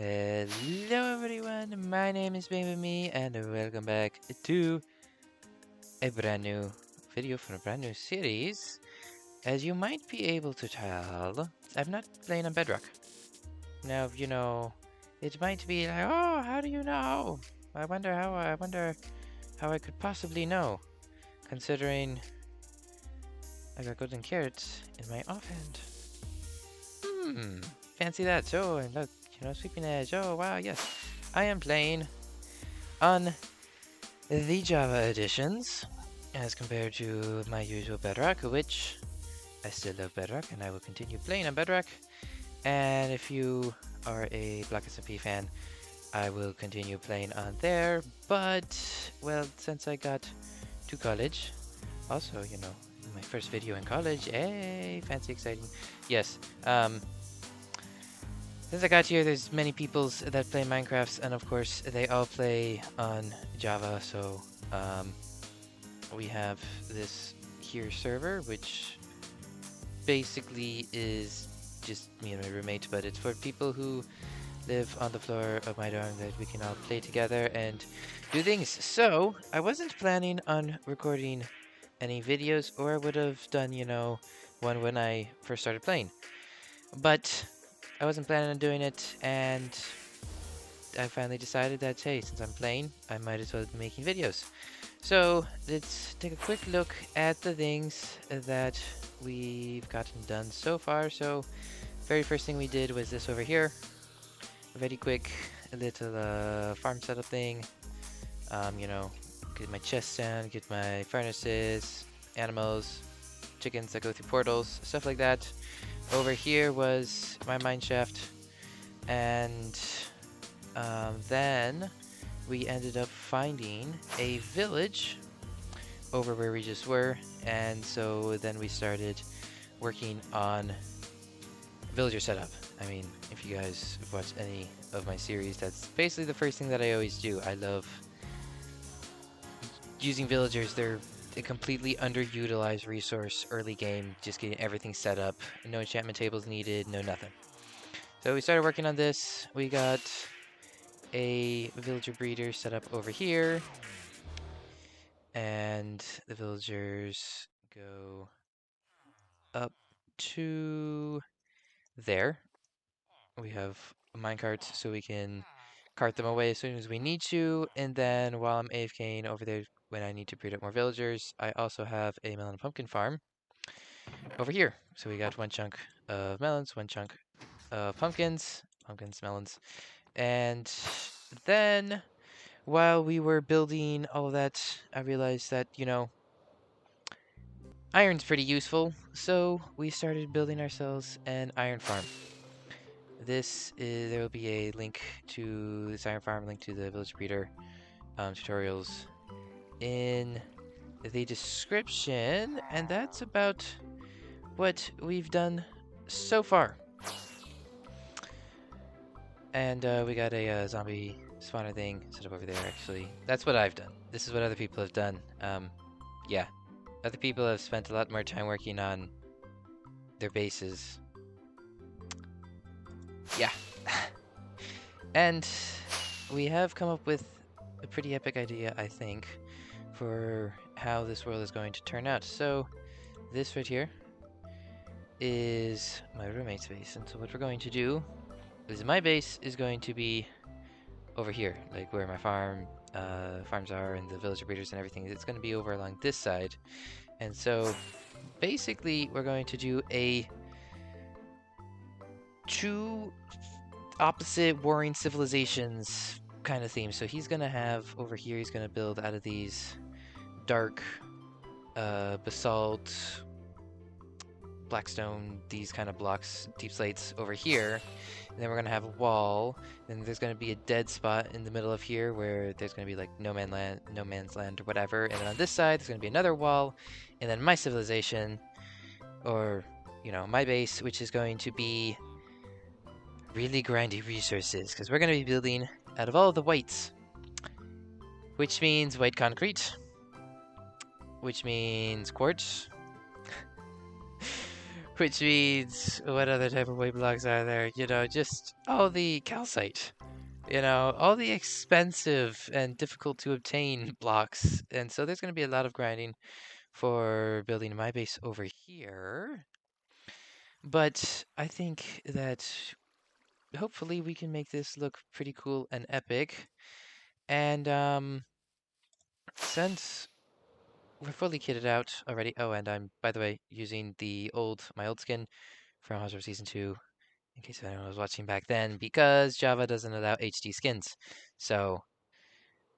Hello everyone, my name is Bangboomme and welcome back to a brand new video from a brand new series. As you might be able to tell, I'm not playing on Bedrock. Now, it might be like, oh, how do you know? I wonder how I could possibly know, considering I got golden carrots in my offhand. Fancy that. Oh, and look, sweeping edge. Oh, wow, yes. I am playing on the Java editions as compared to my usual Bedrock, which I still love Bedrock and I will continue playing on Bedrock. And if you are a Block SMP fan, I will continue playing on there. But, well, since I got to college, also, my first video in college, hey, fancy exciting. Yes, since I got here, there's many peoples that play Minecraft, and of course, they all play on Java, so we have this here server, which basically is just me and my roommate, but it's for people who live on the floor of my dorm that we can all play together and do things. So, I wasn't planning on recording any videos, or I would have done, one when I first started playing. But I wasn't planning on doing it, and I finally decided that, hey, since I'm playing, I might as well be making videos. So let's take a quick look at the things that we've gotten done so far. So very first thing we did was this over here. A very quick little farm setup thing. Get my chest down, get my furnaces, animals, chickens that go through portals, stuff like that. Over here was my mine shaft, and then we ended up finding a village over where we just were, and so then we started working on villager setup. I mean, if you guys have watched any of my series, that's basically the first thing that I always do. I love using villagers. They're a completely underutilized resource early game, just getting everything set up. No enchantment tables needed, no nothing. So we started working on this. We got a villager breeder set up over here, and the villagers go up to there. We have minecarts so we can cart them away as soon as we need to, and then while I'm AFKing over there when I need to breed up more villagers, I also have a melon and pumpkin farm over here. So we got one chunk of melons, one chunk of pumpkins, melons, and then while we were building all of that, I realized that, iron's pretty useful, so we started building ourselves an iron farm. There will be a link to this iron farm, link to the village breeder tutorials in the description, and that's about what we've done so far. And we got a zombie spawner thing set up over there, actually. That's what I've done. This is what other people have done. Yeah. Other people have spent a lot more time working on their bases. Yeah. And we have come up with a pretty epic idea, I think, for how this world is going to turn out. So, this right here is my roommate's base. And so what we're going to do is my base is going to be over here, like where my farms are and the villager breeders and everything. It's going to be over along this side. And so basically we're going to do a two opposite warring civilizations kind of theme. So he's going to have over here, he's going to build out of these dark basalt, blackstone, these kind of blocks, deep slates over here. And then we're going to have a wall. Then there's going to be a dead spot in the middle of here where there's going to be like no man's land or whatever. And then on this side, there's going to be another wall. And then my civilization, or, my base, which is going to be really grindy resources, because we're going to be building out of all of the whites, which means white concrete, which means quartz, Which means, what other type of weight blocks are there? You know, just all the calcite. You know, all the expensive and difficult to obtain blocks. And so there's going to be a lot of grinding for building my base over here. But I think that hopefully we can make this look pretty cool and epic. And since we're fully kitted out already. Oh, and I'm, by the way, using my old skin from House of Season 2, in case anyone was watching back then, because Java doesn't allow HD skins. So,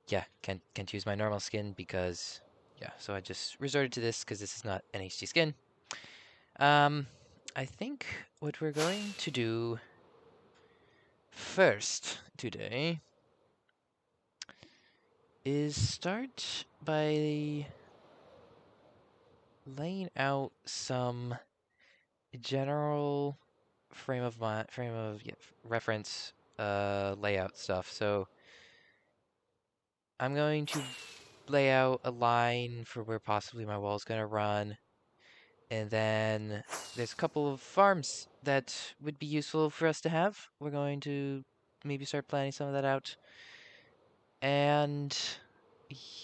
yeah, can't use my normal skin because, yeah, so I just resorted to this because this is not an HD skin. Um, I think what we're going to do first today is start by laying out some general reference layout stuff. So I'm going to lay out a line for where possibly my wall is going to run, and then there's a couple of farms that would be useful for us to have. We're going to maybe start planning some of that out. And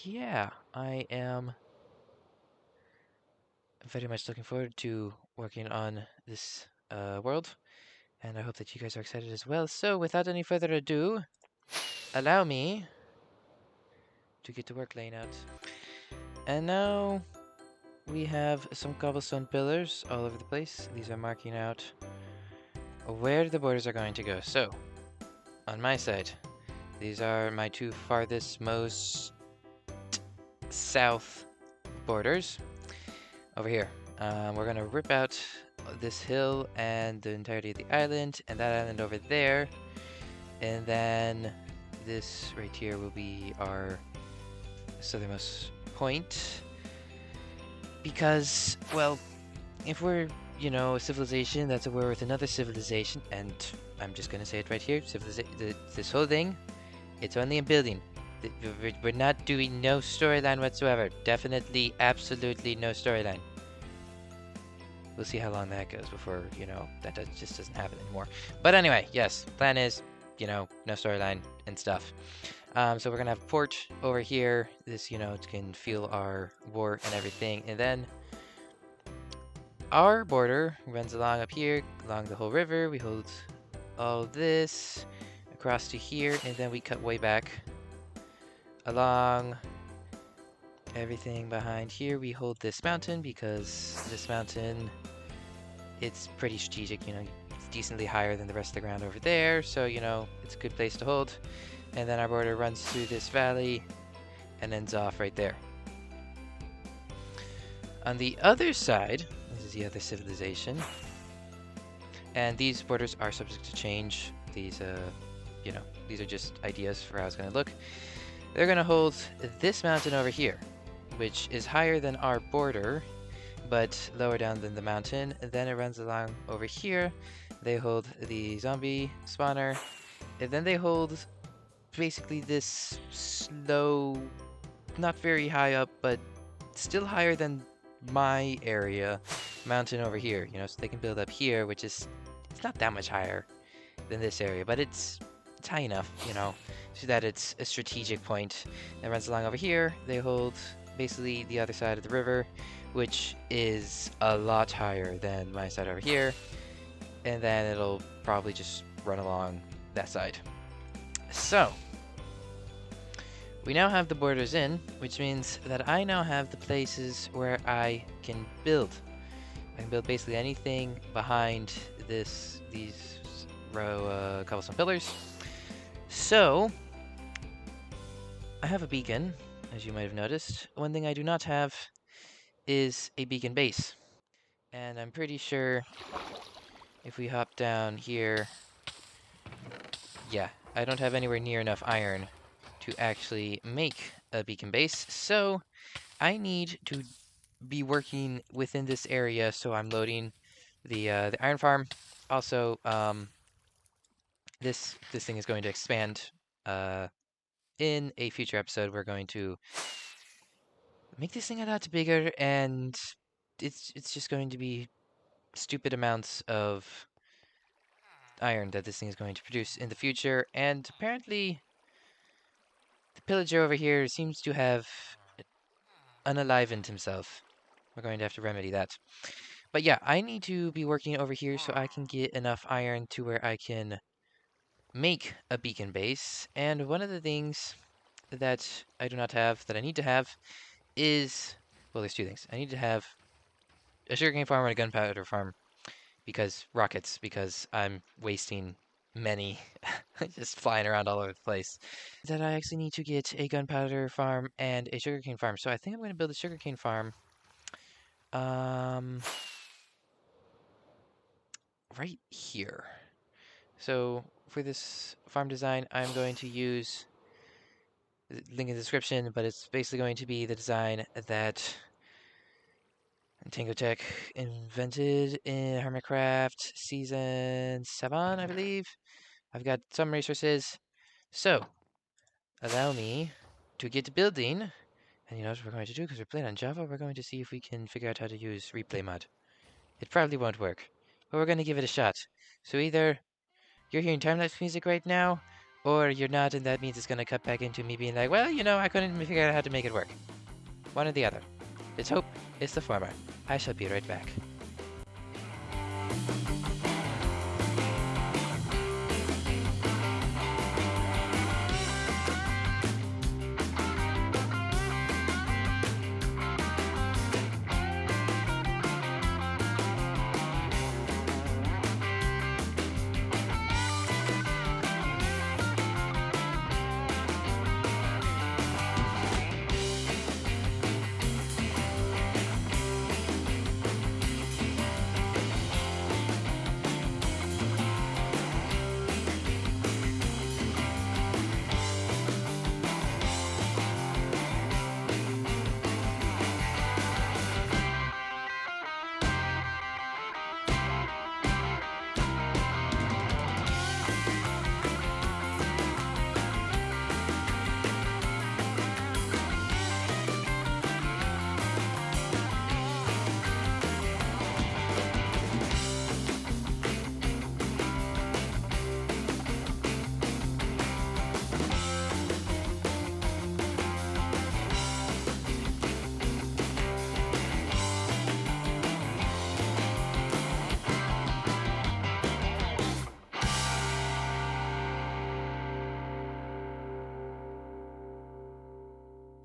yeah, I am very much looking forward to working on this world, and I hope that you guys are excited as well. So without any further ado, allow me to get to work laying out. And now we have some cobblestone pillars all over the place. These are marking out where the borders are going to go. So, on my side, these are my two farthest most south borders. Over here, we're going to rip out this hill and the entirety of the island, and that island over there. And then this right here will be our southernmost point. Because, well, if we're, you know, a civilization that's at war with another civilization, and I'm just gonna say it right here, this whole thing, it's only a building. We're not doing no storyline whatsoever. Definitely, absolutely no storyline. We'll see how long that goes before, you know, just doesn't happen anymore. But anyway, yes, plan is, you know, no storyline and stuff. So we're gonna have port over here. This, you know, can fuel our war and everything. And then our border runs along up here, along the whole river. We hold all this across to here, and then we cut way back along everything behind here. We hold this mountain because this mountain, it's pretty strategic, you know, it's decently higher than the rest of the ground over there. So, you know, it's a good place to hold. And then our border runs through this valley and ends off right there. On the other side, this is the other civilization. And these borders are subject to change. These, you know, these are just ideas for how it's going to look. They're going to hold this mountain over here, which is higher than our border, but lower down than the mountain. And then it runs along over here. They hold the zombie spawner. And then they hold basically this slow, not very high up, but still higher than my area mountain over here, you know, so they can build up here, which is, it's not that much higher than this area, but it's high enough, you know, so that it's a strategic point that runs along over here. They hold basically the other side of the river, which is a lot higher than my side over here, and then it'll probably just run along that side. So we now have the borders in, which means that I now have the places where I can build. I can build basically anything behind these row cobblestone pillars. So I have a beacon, as you might have noticed. One thing I do not have is a beacon base. And I'm pretty sure if we hop down here, yeah, I don't have anywhere near enough iron to actually make a beacon base. So I need to be working within this area, so I'm loading the iron farm. Also, this thing is going to expand. In a future episode, we're going to make this thing a lot bigger, and it's just going to be stupid amounts of iron that this thing is going to produce in the future. And apparently, the pillager over here seems to have unalivened himself. We're going to have to remedy that. But yeah, I need to be working over here so I can get enough iron to where I can make a beacon base. And one of the things that I do not have that I need to have is, well, there's two things. I need to have a sugarcane farm and a gunpowder farm because rockets, because I'm wasting many just flying around all over the place. That I actually need to get a gunpowder farm and a sugarcane farm. So I think I'm going to build a sugarcane farm um right here. So for this farm design, I'm going to use link in the description, but it's basically going to be the design that TangoTek invented in Hermitcraft Season 7, I believe. I've got some resources. So, allow me to get building. And you know what we're going to do? Because we're playing on Java, we're going to see if we can figure out how to use replay mod. It probably won't work, but we're going to give it a shot. So either you're hearing time-lapse music right now, or you're not, and that means it's going to cut back into me being like, well, you know, I couldn't figure out how to make it work. One or the other. Let's hope it's the former. I shall be right back.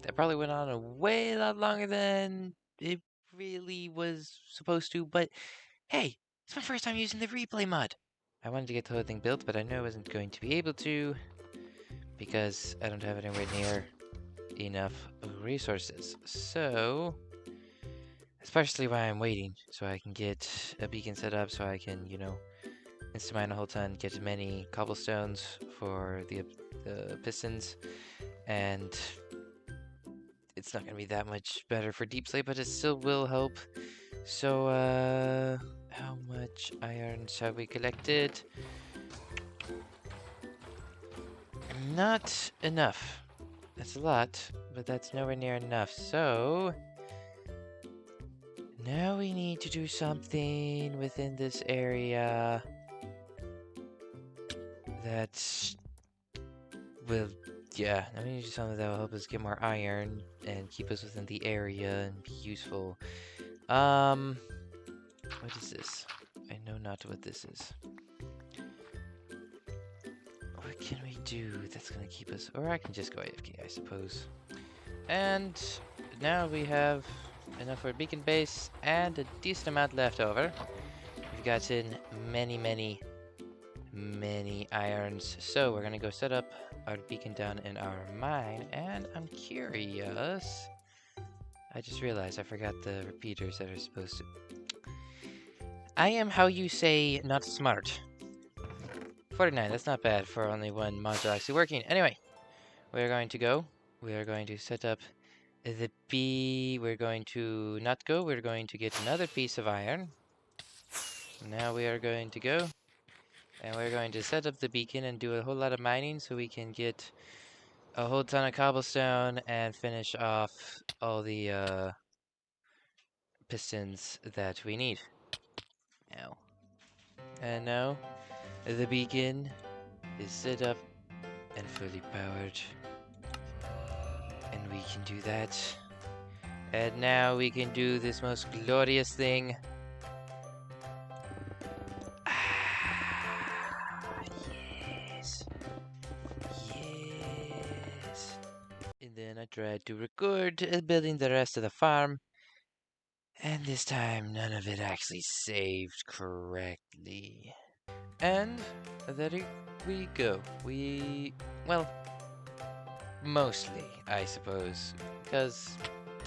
That probably went on a way lot longer than it really was supposed to, but hey, it's my first time using the replay mod. I wanted to get the whole thing built, but I knew I wasn't going to be able to because I don't have anywhere near enough resources. So that's partially why I'm waiting, so I can get a beacon set up, so I can, you know, insta-mine a whole ton, get many cobblestones for the pistons, and it's not going to be that much better for deep slate, but it still will help. So, how much irons have we collected? Not enough. That's a lot, but that's nowhere near enough. So, now we need to do something within this area that will, yeah, now we need to do something that will help us get more iron and keep us within the area and be useful. What is this? I know not what this is. What can we do that's gonna keep us, or I can just go AFK, I suppose. And now we have enough for a beacon base and a decent amount left over. We've gotten many irons, so we're gonna go set up our beacon down in our mine. And I'm curious, I just realized I forgot the repeaters that are supposed to. I am, how you say, not smart. 49, that's not bad for only one module actually working. Anyway, we're going to go. We are going to set up the B. We're going to not go. We're going to get another piece of iron. Now we are going to go. And we're going to set up the beacon and do a whole lot of mining so we can get a whole ton of cobblestone and finish off all the pistons that we need. now. And now the beacon is set up and fully powered. And we can do that. And now we can do this most glorious thing. Yes. Yes. And then I tried to record building the rest of the farm. And this time, none of it actually saved correctly. And there we go. Well, mostly, I suppose. Because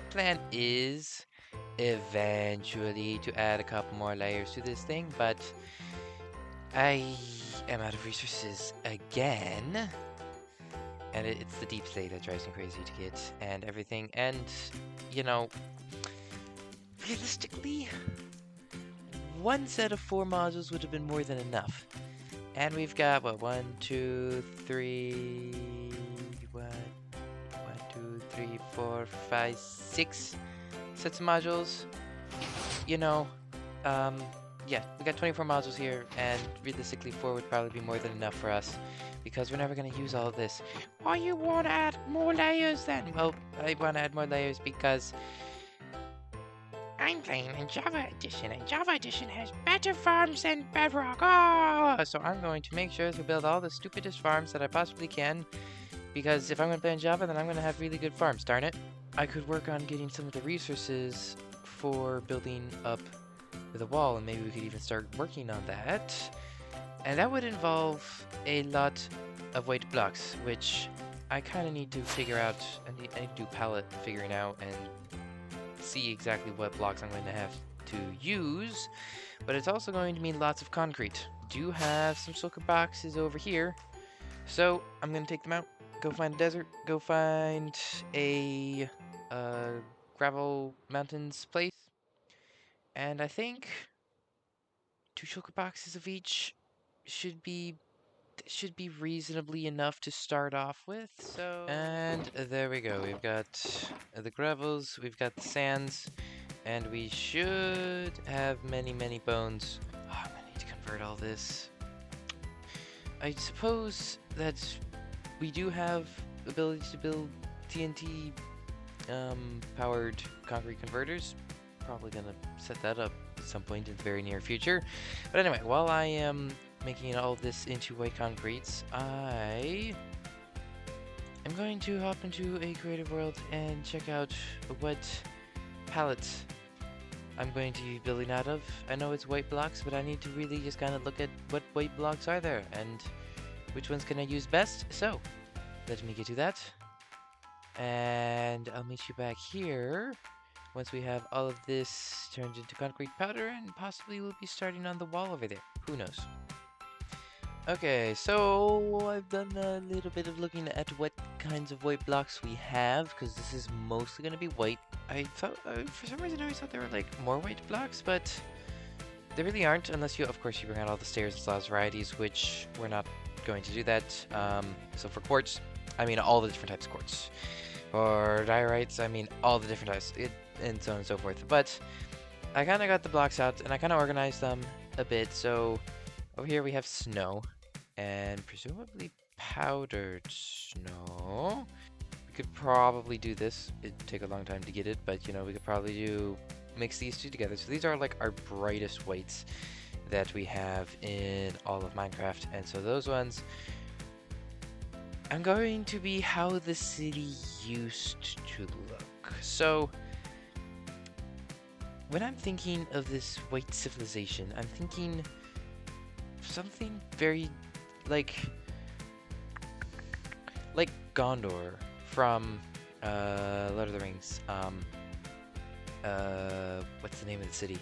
plan is eventually to add a couple more layers to this thing, but I am out of resources again. And it's the deep slate that drives me crazy to get and everything. And, you know, realistically, one set of 4 modules would have been more than enough. And we've got, what, 1, 2, 3, 4, 5, 6 sets of modules. You know, yeah, we got 24 modules here, and realistically 4 would probably be more than enough for us, because we're never going to use all of this. Why you want to add more layers then? Well, I want to add more layers because I'm playing in Java Edition, and Java Edition has better farms than Bedrock. Oh! So I'm going to make sure to build all the stupidest farms that I possibly can, because if I'm going to play in Java, then I'm going to have really good farms, darn it. I could work on getting some of the resources for building up with a wall, and maybe we could even start working on that. And that would involve a lot of white blocks, which I kind of need to figure out. I need to do palette figuring out and see exactly what blocks I'm going to have to use. But it's also going to mean lots of concrete. Do have some silker boxes over here, so I'm going to take them out, go find a desert, go find a gravel mountains place, and I think 2 shulker boxes of each should be reasonably enough to start off with. So, and there we go. We've got the gravels, we've got the sands, and we should have many bones. Oh, I'm gonna need to convert all this. I suppose that we do have ability to build TNT powered concrete converters. Probably gonna set that up at some point in the very near future. But anyway, while I am making all this into white concretes, I am going to hop into a creative world and check out what palettes I'm going to be building out of. I know it's white blocks, but I need to really just kind of look at what white blocks are there and which ones can I use best. So let me get to that, and I'll meet you back here once we have all of this turned into concrete powder, and possibly we'll be starting on the wall over there. Who knows? Okay, so I've done a little bit of looking at what kinds of white blocks we have, because this is mostly going to be white. I thought, for some reason I always thought there were like more white blocks, but there really aren't, unless you, of course, you bring out all the stairs and slabs varieties, which we're not going to do that. So for quartz, I mean all the different types of quartz. For diorites, I mean all the different types, and so on and so forth. But I kind of got the blocks out, and I kind of organized them a bit. So over here we have snow, and presumably powdered snow. We could probably do this. It'd take a long time to get it, but you know, we could probably mix these two together. So these are like our brightest whites that we have in all of Minecraft, and so those ones I'm going to be how the city used to look. So when I'm thinking of this white civilization, I'm thinking something very like Gondor from Lord of the Rings. What's the name of the city?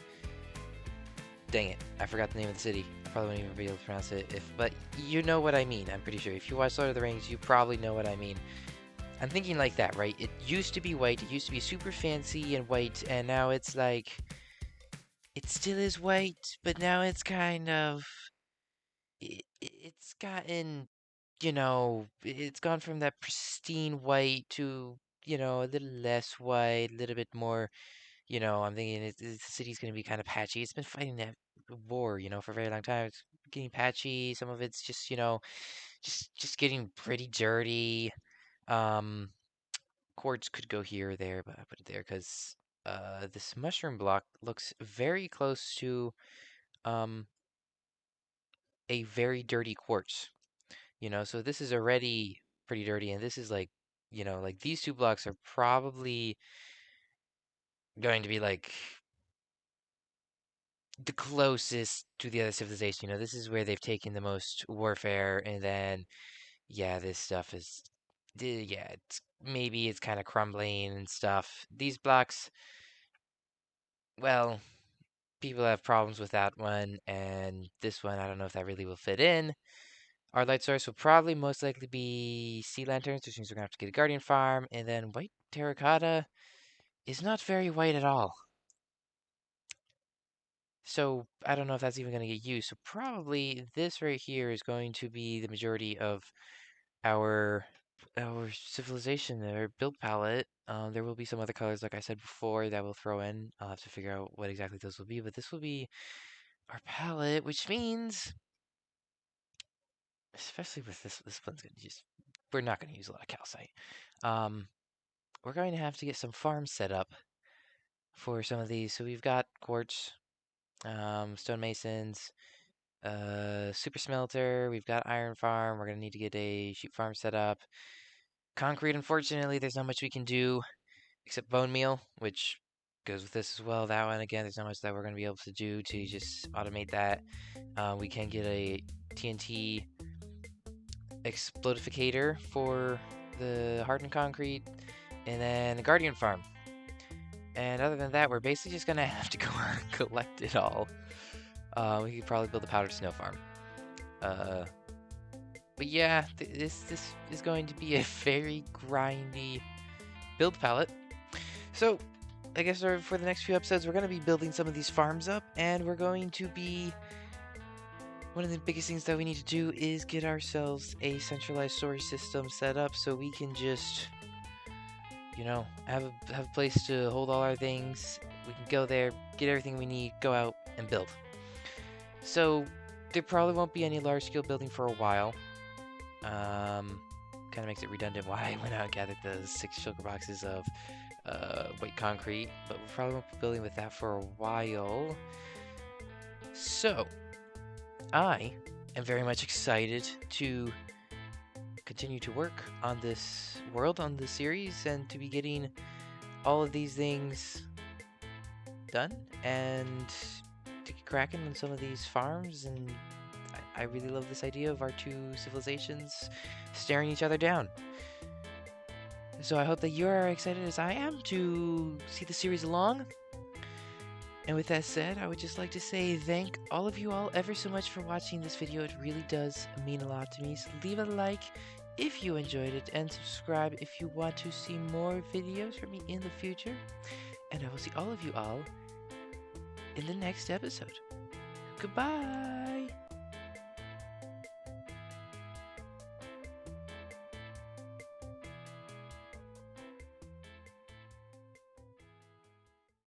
Dang it, I forgot the name of the city. I probably wouldn't even be able to pronounce it but you know what I mean, I'm pretty sure. If you watch Lord of the Rings, you probably know what I mean. I'm thinking like that, right? It used to be white, it used to be super fancy and white, and now it's like, it still is white, but now it's kind of, it's gotten, you know, it's gone from that pristine white to, you know, a little less white, a little bit more, you know, I'm thinking the city's going to be kind of patchy. It's been fighting that war, for a very long time. It's getting patchy. Some of it's just, just getting pretty dirty. Um, Quartz could go here or there, but I put it there because this mushroom block looks very close to um a very dirty quartz. So this is already pretty dirty, and this is like, like these two blocks are probably going to be like the closest to the other civilization. This is where they've taken the most warfare, and then yeah, this stuff is, yeah, it's kind of crumbling and stuff. These blocks, well, people have problems with that one, and this one, I don't know if that really will fit in. Our light source will probably most likely be sea lanterns, which means we're gonna have to get a guardian farm, and then white terracotta is not very white at all. So I don't know if that's even going to get used. So probably this right here is going to be the majority of our civilization, our build palette. There will be some other colors, like I said before, that we'll throw in. I'll have to figure out what exactly those will be, but this will be our palette, which means, especially with this one's going to just, we're not going to use a lot of calcite. Um, we're going to have to get some farms set up for some of these. So we've got quartz, stonemasons, super smelter. We've got iron farm. We're gonna need to get a sheep farm set up. Concrete, unfortunately, there's not much we can do except bone meal, which goes with this as well. That one, again, there's not much that we're gonna be able to do to just automate that. We can get a TNT explodificator for the hardened concrete, and then a guardian farm. And other than that, we're basically just gonna have to go and collect it all. We could probably build a powdered snow farm. But yeah, this is going to be a very grindy build palette. So I guess for the next few episodes, we're going to be building some of these farms up, and we're going to be, one of the biggest things that we need to do is get ourselves a centralized storage system set up so we can just, have a place to hold all our things. We can go there, get everything we need, go out and build. So there probably won't be any large scale building for a while. Kind of makes it redundant why I went out and gathered the 6 sugar boxes of white concrete, but we probably won't be building with that for a while. So I am very much excited to continue to work on this world, on this series, and to be getting all of these things done and to get cracking on some of these farms. And I really love this idea of our two civilizations staring each other down. So I hope that you're excited as I am to see the series along. And with that said, I would just like to say thank all of you all ever so much for watching this video. It really does mean a lot to me. So leave a like if you enjoyed it, and subscribe if you want to see more videos from me in the future. And I will see all of you all in the next episode. Goodbye!